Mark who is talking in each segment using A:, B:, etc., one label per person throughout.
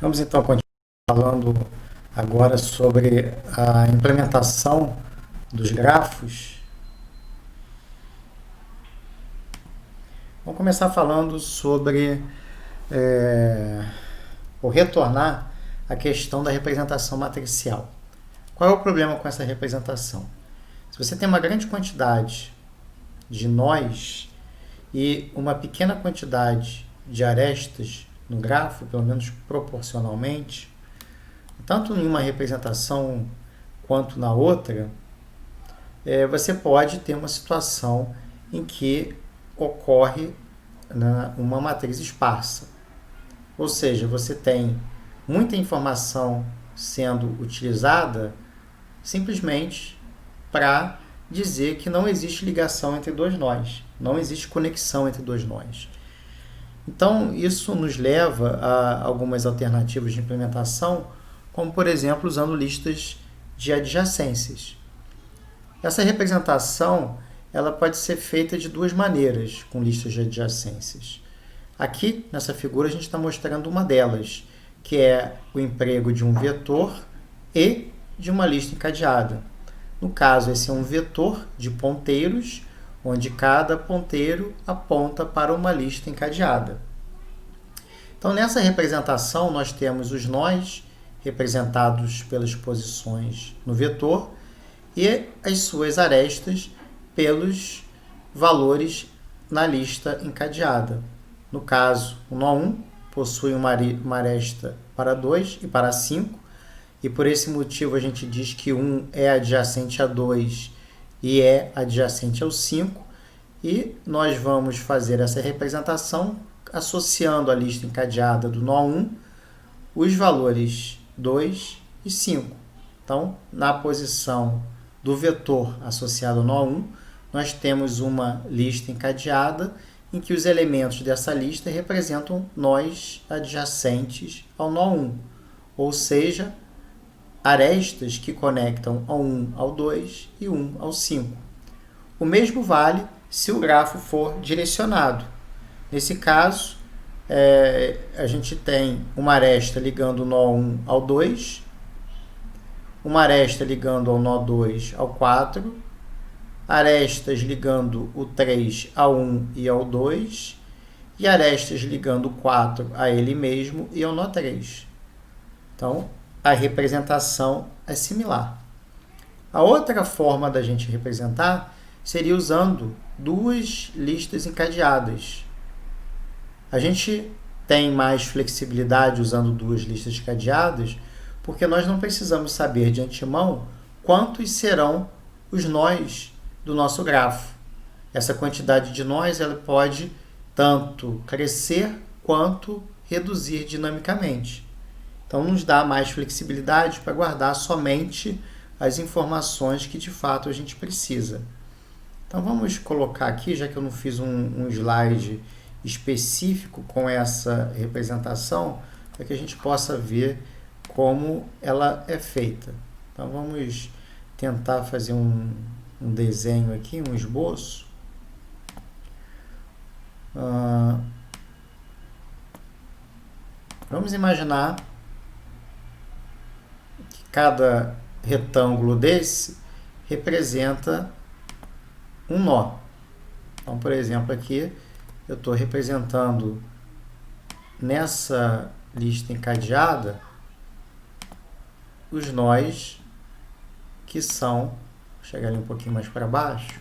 A: Vamos então continuar falando agora sobre a implementação dos grafos. Vamos começar falando sobre, ou retornar à questão da representação matricial. Qual é o problema com essa representação? Se você tem uma grande quantidade de nós e uma pequena quantidade de arestas no grafo, pelo menos proporcionalmente, tanto em uma representação quanto na outra, você pode ter uma situação em que ocorre, né, uma matriz esparsa. Ou seja, você tem muita informação sendo utilizada simplesmente para dizer que não existe ligação entre dois nós, não existe conexão entre dois nós. Então, isso nos leva a algumas alternativas de implementação, como, por exemplo, usando listas de adjacências. Essa representação ela pode ser feita de duas maneiras com listas de adjacências. Aqui, nessa figura, a gente está mostrando uma delas, que é o emprego de um vetor e de uma lista encadeada. No caso, esse é um vetor de ponteiros, onde cada ponteiro aponta para uma lista encadeada. Então, nessa representação, nós temos os nós representados pelas posições no vetor e as suas arestas pelos valores na lista encadeada. No caso, o nó 1 possui uma aresta para 2 e para 5, e por esse motivo a gente diz que 1 é adjacente a 2 e é adjacente ao 5, e nós vamos fazer essa representação associando a lista encadeada do nó 1 os valores 2 e 5. Então, na posição do vetor associado ao nó 1, nós temos uma lista encadeada em que os elementos dessa lista representam nós adjacentes ao nó 1, ou seja, arestas que conectam ao 1 ao 2 e 1 ao 5. O mesmo vale se o grafo for direcionado. Nesse caso, a gente tem uma aresta ligando o nó 1 ao 2, uma aresta ligando ao nó 2 ao 4, arestas ligando o 3 ao 1 e ao 2, e arestas ligando o 4 a ele mesmo e ao nó 3. Então, a representação é similar. A outra forma da gente representar seria usando duas listas encadeadas. A gente tem mais flexibilidade usando duas listas encadeadas porque nós não precisamos saber de antemão quantos serão os nós do nosso grafo. Essa quantidade de nós ela pode tanto crescer quanto reduzir dinamicamente. Então, nos dá mais flexibilidade para guardar somente as informações que de fato a gente precisa. Então, vamos colocar aqui, já que eu não fiz um slide específico com essa representação, para que a gente possa ver como ela é feita. Então, vamos tentar fazer um desenho aqui, um esboço. Vamos imaginar que cada retângulo desse representa um nó. Então, por exemplo, aqui eu estou representando nessa lista encadeada os nós que são, vou chegar ali um pouquinho mais para baixo,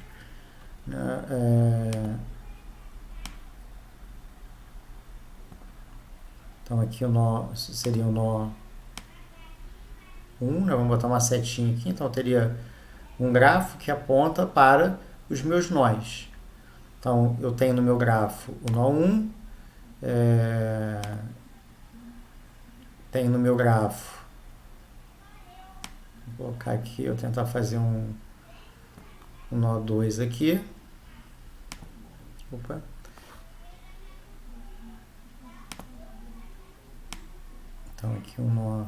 A: né? Então aqui o nó seria o nó 1, né? Vamos botar uma setinha aqui, então eu teria um grafo que aponta para os meus nós. Então eu tenho no meu grafo o nó 1, tenho no meu grafo, vou colocar aqui, eu tentar fazer um nó 2 aqui. Opa. Então aqui um nó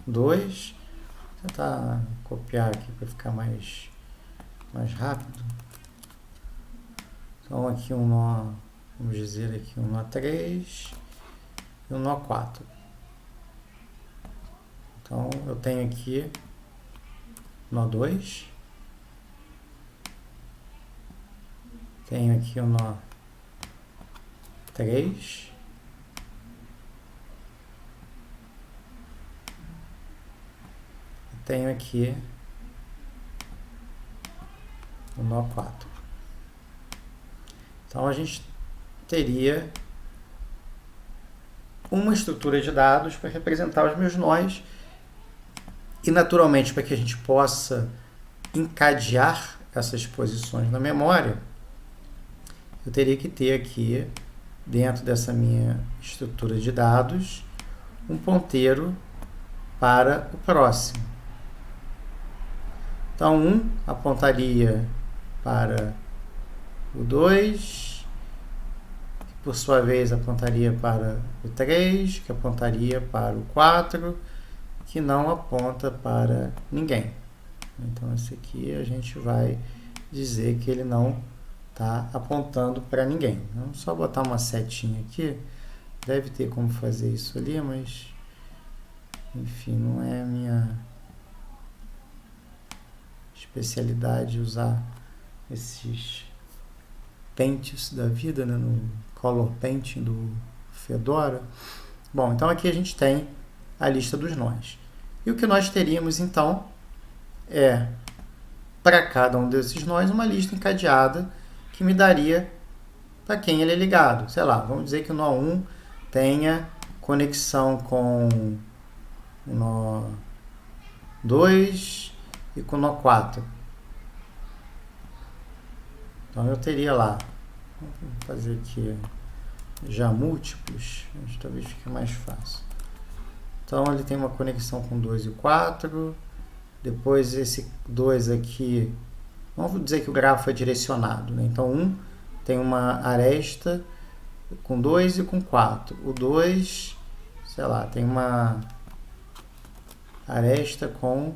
A: 2. Vou tentar copiar aqui para ficar mais rápido. Então aqui um nó, vamos dizer aqui um nó 3 e um nó 4. Então, eu tenho aqui nó 2. Tenho aqui o nó 3. Tenho aqui o nó 4. Então, a gente teria uma estrutura de dados para representar os meus nós e, naturalmente, para que a gente possa encadear essas posições na memória, eu teria que ter aqui, dentro dessa minha estrutura de dados, um ponteiro para o próximo. Então, 1 apontaria para o 2, que por sua vez apontaria para o 3, que apontaria para o 4, que não aponta para ninguém. Então, esse aqui a gente vai dizer que ele não está apontando para ninguém. Vamos só botar uma setinha aqui. Deve ter como fazer isso ali, mas enfim, não é a minha especialidade usar esses pentes da vida, né, no Color Painting do Fedora. Bom, então aqui a gente tem a lista dos nós. E o que nós teríamos então é, para cada um desses nós, uma lista encadeada que me daria para quem ele é ligado. Sei lá, vamos dizer que o nó 1 tenha conexão com o nó 2 e com o nó 4. Então eu teria lá, vamos fazer aqui já múltiplos, talvez fique mais fácil. Então ele tem uma conexão com 2 e 4, depois esse 2 aqui, vamos dizer que o grafo é direcionado, né? Então 1 tem uma aresta com 2 e com 4. O 2, sei lá, tem uma aresta com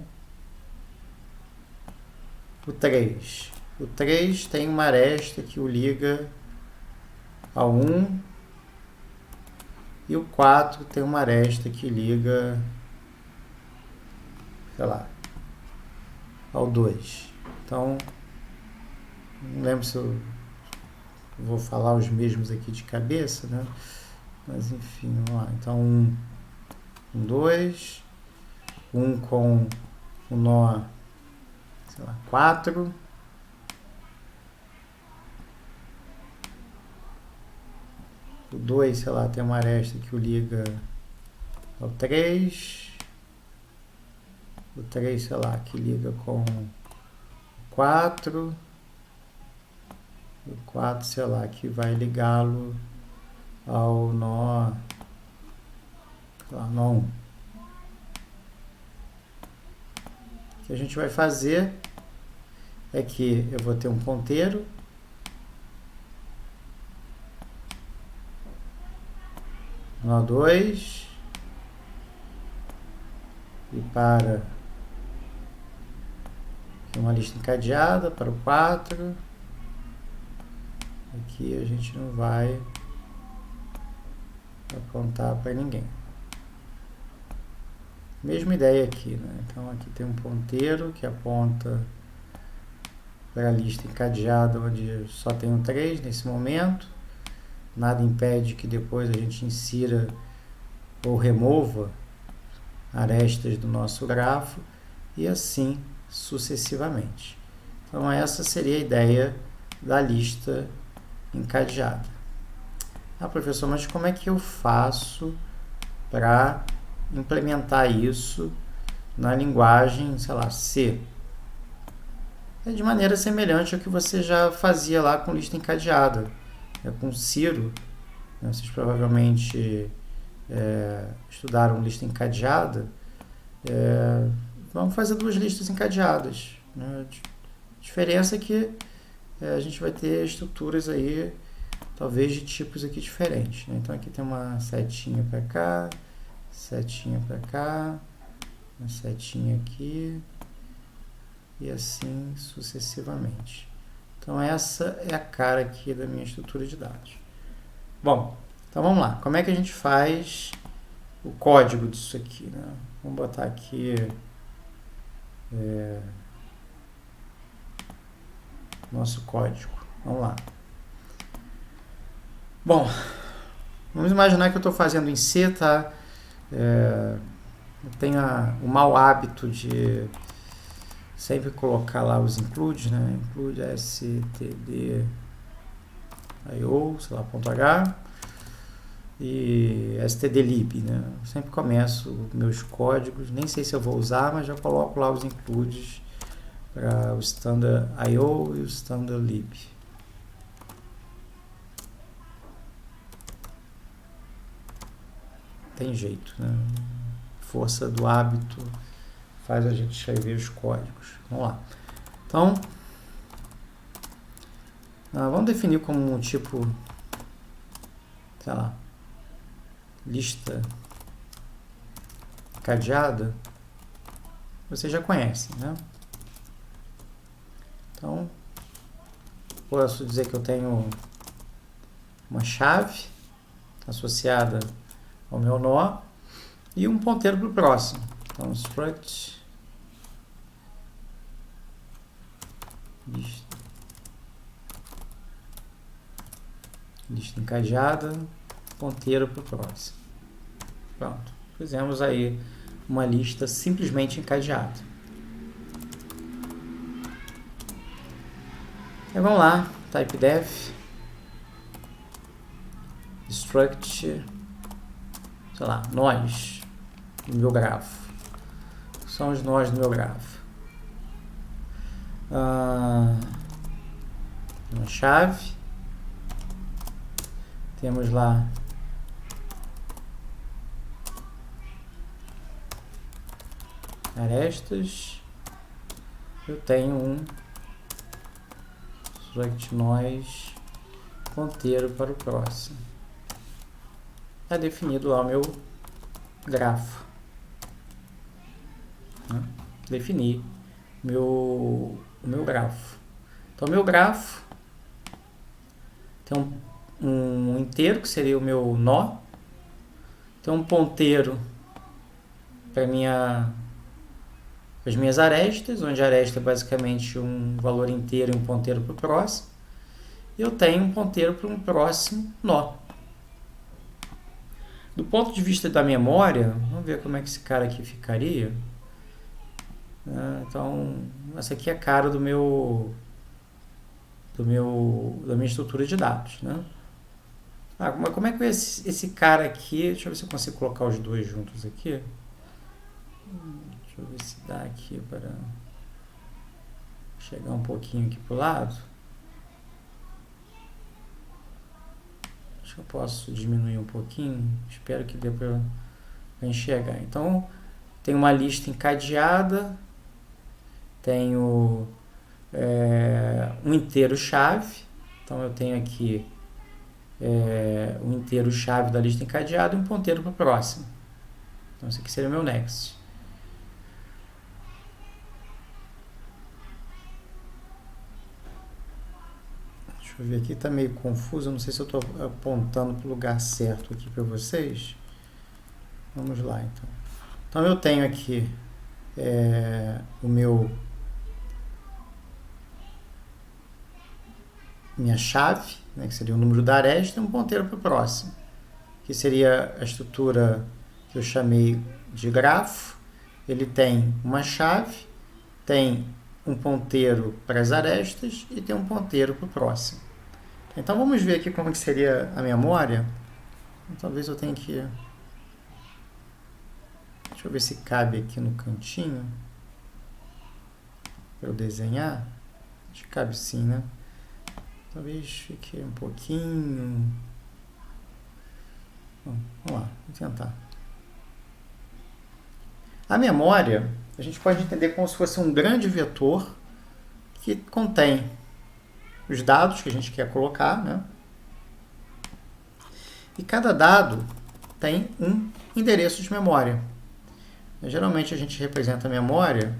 A: o 3. O 3 tem uma aresta que o liga ao 1. E o 4 tem uma aresta que liga, sei lá, ao 2. Então, não lembro se eu vou falar os mesmos aqui de cabeça, né? Mas enfim, vamos lá. Então, 1 com 2, 1 com o nó, sei lá, 4. O 2, sei lá, tem uma aresta que o liga ao 3. O 3, sei lá, que liga com o 4. O 4, sei lá, que vai ligá-lo ao nó, sei lá, nó 1. O que a gente vai fazer é que eu vou ter um ponteiro nó 2 e para uma lista encadeada para o 4. Aqui a gente não vai apontar para ninguém. Mesma ideia aqui, né? Então aqui tem um ponteiro que aponta para a lista encadeada onde só tem um 3 nesse momento. Nada impede que depois a gente insira ou remova arestas do nosso grafo e assim sucessivamente. Então essa seria a ideia da lista encadeada. Ah, professor, mas como é que eu faço para implementar isso na linguagem, sei lá, C? É de maneira semelhante ao que você já fazia lá com lista encadeada. Com Ciro, né? Vocês provavelmente estudaram lista encadeada. Vamos fazer duas listas encadeadas, né? A diferença é que a gente vai ter estruturas aí, talvez de tipos aqui diferentes, né? Então aqui tem uma setinha para cá, setinha para cá, uma setinha aqui e assim sucessivamente. Então essa é a cara aqui da minha estrutura de dados. Bom, então vamos lá. Como é que a gente faz o código disso aqui, né? Vamos botar aqui nosso código. Vamos lá. Bom, vamos imaginar que eu estou fazendo em C, tá? Eu tenho o mau hábito de sempre colocar lá os includes, né? Include std io, sei lá, .h e stdlib, né? Eu sempre começo meus códigos, nem sei se eu vou usar, mas já coloco lá os includes para o standard io e o standard lib. Tem jeito, né? Força do hábito faz a gente escrever os códigos. Vamos lá. Então, vamos definir como um tipo, sei lá, lista cadeada. Vocês já conhecem, né? Então, posso dizer que eu tenho uma chave associada ao meu nó e um ponteiro para o próximo. Então, struct lista encadeada, ponteiro para o próximo. Pronto, fizemos aí uma lista simplesmente encadeada. Então vamos lá, typedef struct, sei lá, nós do meu grafo. São os nós do meu grafo. Uma chave. Temos lá arestas. Eu tenho um struct nós ponteiro para o próximo. Está definido lá o meu grafo. Defini o meu grafo. Então, meu grafo tem um inteiro, que seria o meu nó. Tem um ponteiro para as minhas arestas, onde a aresta é basicamente um valor inteiro e um ponteiro para o próximo. E eu tenho um ponteiro para um próximo nó. Do ponto de vista da memória, vamos ver como é que esse cara aqui ficaria. Então, essa aqui é a cara da minha estrutura de dados, né? Mas como é que é esse cara aqui? Deixa eu ver se eu consigo colocar os dois juntos aqui. Deixa eu ver se dá aqui para chegar um pouquinho aqui para o lado. Acho que eu posso diminuir um pouquinho. Espero que dê para enxergar. Então, tem uma lista encadeada. Tenho um inteiro chave. Então, eu tenho aqui um inteiro chave da lista encadeada e um ponteiro para o próximo. Então, esse aqui seria o meu next. Deixa eu ver aqui, está meio confuso. Eu não sei se eu estou apontando para o lugar certo aqui para vocês. Vamos lá, então. Então, eu tenho aqui minha chave, né, que seria o número da aresta, e um ponteiro para o próximo, que seria a estrutura que eu chamei de grafo. Ele tem uma chave, tem um ponteiro para as arestas e tem um ponteiro para o próximo. Então vamos ver aqui como que seria a memória. Talvez eu tenha que... Deixa eu ver se cabe aqui no cantinho para eu desenhar. Acho que cabe sim, né? Talvez fique um pouquinho... Bom, vamos lá, vou tentar. A memória, a gente pode entender como se fosse um grande vetor que contém os dados que a gente quer colocar, né? E cada dado tem um endereço de memória. Geralmente a gente representa a memória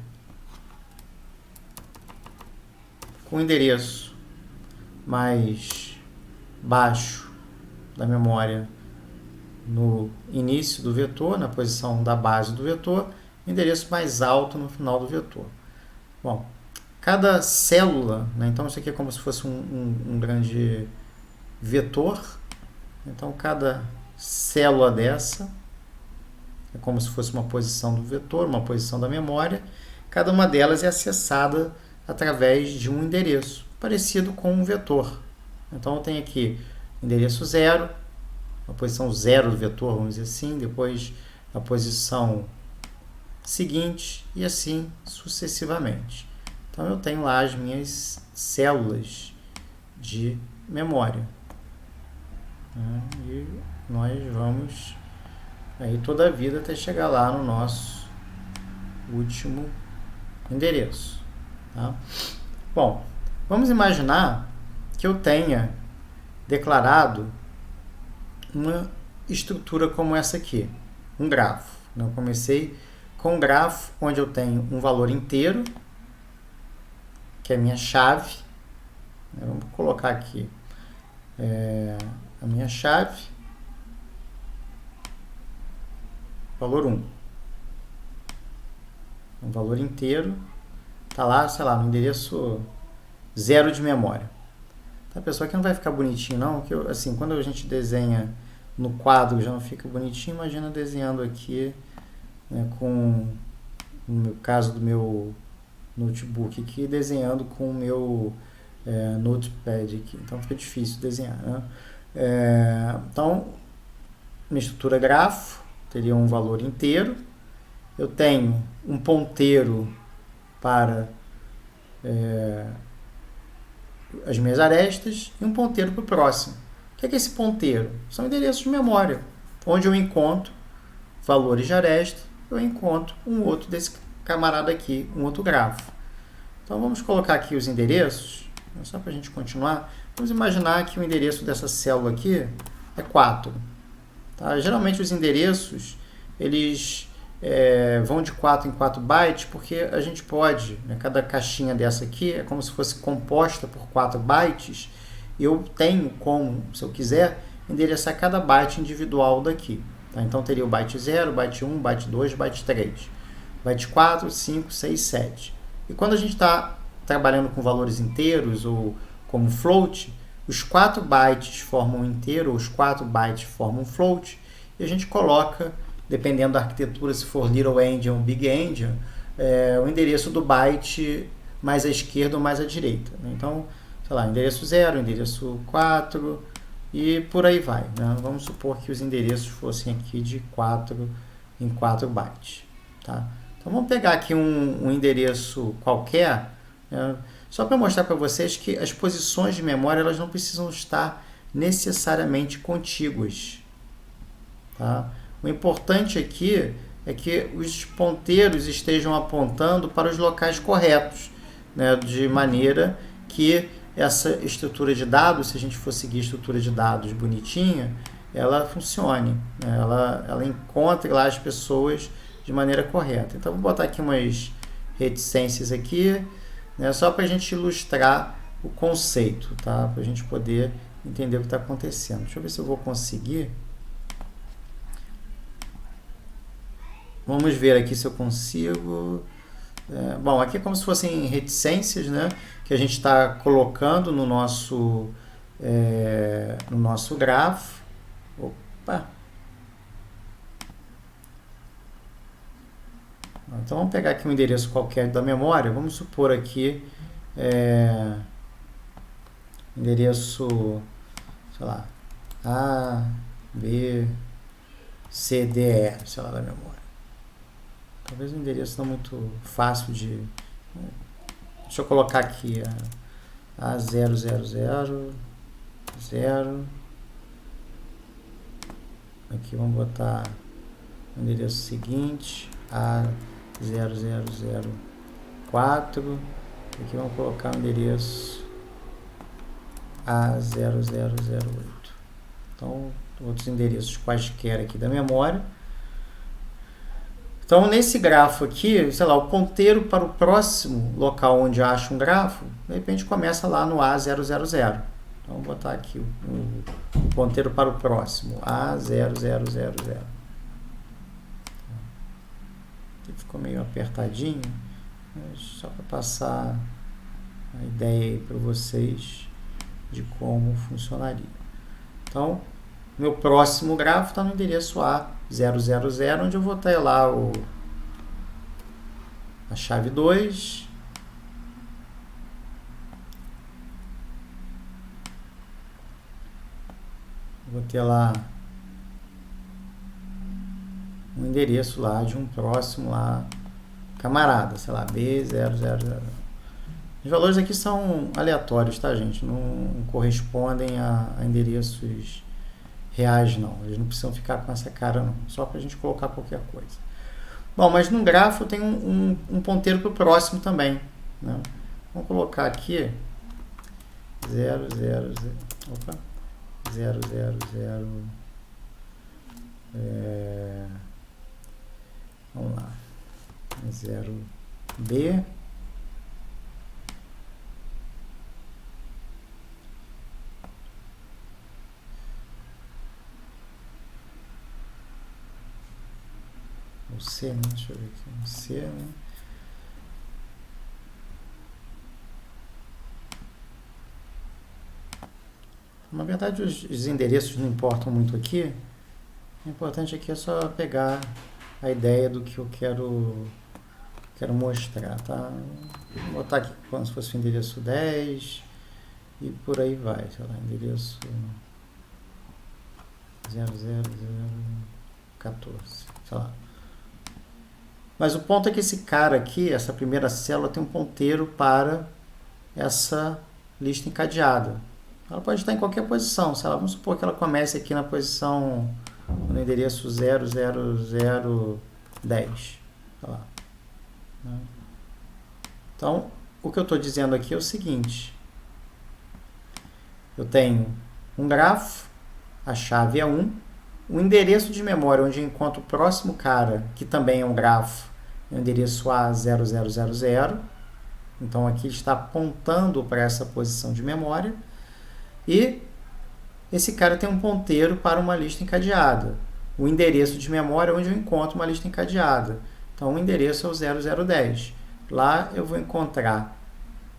A: com o endereço mais baixo da memória no início do vetor, na posição da base do vetor, o endereço mais alto no final do vetor. Bom, cada célula, né, então isso aqui é como se fosse um grande vetor, então cada célula dessa é como se fosse uma posição do vetor, uma posição da memória, cada uma delas é acessada através de um endereço, parecido com um vetor. Então eu tenho aqui endereço 0, a posição 0 do vetor, vamos dizer assim, depois a posição seguinte e assim sucessivamente. Então eu tenho lá as minhas células de memória. E nós vamos aí toda a vida até chegar lá no nosso último endereço. Tá? Bom, vamos imaginar que eu tenha declarado uma estrutura como essa aqui, um grafo. Eu comecei com um grafo onde eu tenho um valor inteiro, que é a minha chave. Vamos colocar aqui a minha chave, valor 1. Um valor inteiro, está lá, sei lá, no endereço 0 de memória. Tá, pessoal, aqui não vai ficar bonitinho não, que eu, assim, quando a gente desenha no quadro já não fica bonitinho, imagina desenhando aqui, né, com, no caso do meu notebook aqui, desenhando com o meu notepad aqui, então fica difícil desenhar, né? Então, minha estrutura grafo teria um valor inteiro, eu tenho um ponteiro para as minhas arestas e um ponteiro para o próximo. O que é esse ponteiro? São endereços de memória, onde eu encontro valores de aresta, eu encontro um outro desse camarada aqui, um outro grafo. Então vamos colocar aqui os endereços, só para a gente continuar. Vamos imaginar que o endereço dessa célula aqui é 4. Tá? Geralmente os endereços eles vão de 4 em 4 bytes, porque a gente pode, né, cada caixinha dessa aqui é como se fosse composta por 4 bytes, e eu tenho como, se eu quiser, endereçar cada byte individual daqui. Tá? Então teria o byte 0, byte 1, byte 2, byte 3, byte 4, 5, 6, 7. E quando a gente está trabalhando com valores inteiros ou como float, os 4 bytes formam um inteiro, ou os 4 bytes formam um float, e a gente coloca, dependendo da arquitetura, se for Little Endian ou Big Endian, o endereço do byte mais à esquerda ou mais à direita. Então, sei lá, endereço 0, endereço 4 e por aí vai. Né? Vamos supor que os endereços fossem aqui de 4 em 4 bytes. Tá? Então, vamos pegar aqui um endereço qualquer, né? Só para mostrar para vocês que as posições de memória elas não precisam estar necessariamente contíguas. Tá? O importante aqui é que os ponteiros estejam apontando para os locais corretos, né? De maneira que essa estrutura de dados, se a gente for seguir a estrutura de dados bonitinha, ela funcione, né? Ela encontre lá as pessoas de maneira correta. Então, vou botar aqui umas reticências aqui, né? Só para a gente ilustrar o conceito, tá? Para a gente poder entender o que está acontecendo. Deixa eu ver se eu vou conseguir. Vamos ver aqui se eu consigo. Bom, aqui é como se fossem reticências, né, que a gente está colocando no nosso grafo. Opa! Então vamos pegar aqui um endereço qualquer da memória. Vamos supor aqui endereço, sei lá, A, B, C, D, E, sei lá, da memória. Talvez um endereço não muito fácil de... Deixa eu colocar aqui A000, 0. Aqui vamos botar o endereço seguinte, A0004. Aqui vamos colocar o endereço A0008. Então, outros endereços quaisquer aqui da memória. Então, nesse grafo aqui, sei lá, o ponteiro para o próximo local onde eu acho um grafo, de repente começa lá no A000. Então, vamos botar aqui o ponteiro para o próximo, A0000. Aqui ficou meio apertadinho, mas só para passar a ideia aí para vocês de como funcionaria. Então, meu próximo grafo está no endereço A000, onde eu vou ter lá a chave 2. Vou ter lá um endereço lá de um próximo lá, camarada, sei lá, B000. Os valores aqui são aleatórios, tá, gente? Não correspondem a endereços reais, não. Eles não precisam ficar com essa cara, não. Só para a gente colocar qualquer coisa. Bom, mas no grafo tem um ponteiro para o próximo também, né? Vamos colocar aqui 000. Opa. 000. Vamos lá. 0B. O C, né? Deixa eu ver aqui. O C, né? Na verdade, os endereços não importam muito aqui. O importante aqui é só pegar a ideia do que eu quero mostrar, tá? Vou botar aqui como se fosse o endereço 10 e por aí vai, sei lá, endereço 00014, sei lá. Mas o ponto é que esse cara aqui, essa primeira célula, tem um ponteiro para essa lista encadeada. Ela pode estar em qualquer posição. Se ela, vamos supor que ela comece aqui na posição, no endereço 00010. Sei lá. Então, o que eu estou dizendo aqui é o seguinte. Eu tenho um grafo, a chave é 1, o endereço de memória onde eu encontro o próximo cara, que também é um grafo, é o endereço A0000. Então, aqui está apontando para essa posição de memória. E esse cara tem um ponteiro para uma lista encadeada. O endereço de memória é onde eu encontro uma lista encadeada. Então, o endereço é o 0010. Lá eu vou encontrar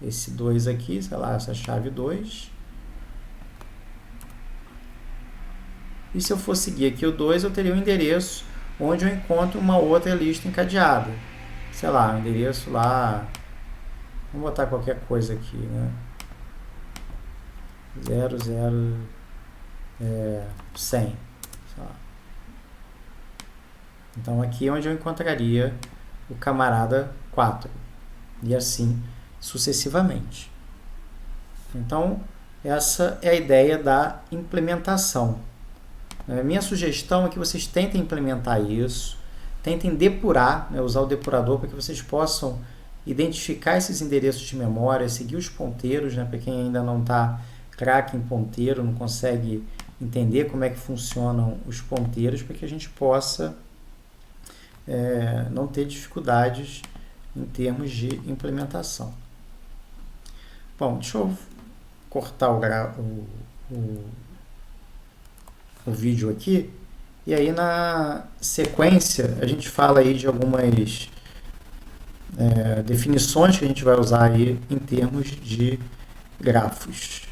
A: esse 2 aqui, sei lá, essa chave 2. E se eu for seguir aqui o 2, eu teria um endereço onde eu encontro uma outra lista encadeada. Sei lá, um endereço lá... Vamos botar qualquer coisa aqui, né? 100. Então, aqui é onde eu encontraria o camarada 4. E assim sucessivamente. Então, essa é a ideia da implementação. A minha sugestão é que vocês tentem implementar isso, tentem depurar, né, usar o depurador para que vocês possam identificar esses endereços de memória, seguir os ponteiros, né, para quem ainda não está craque em ponteiro, não consegue entender como é que funcionam os ponteiros, para que a gente possa não ter dificuldades em termos de implementação. Bom, deixa eu cortar o vídeo aqui, e aí na sequência a gente fala aí de algumas definições que a gente vai usar aí em termos de grafos.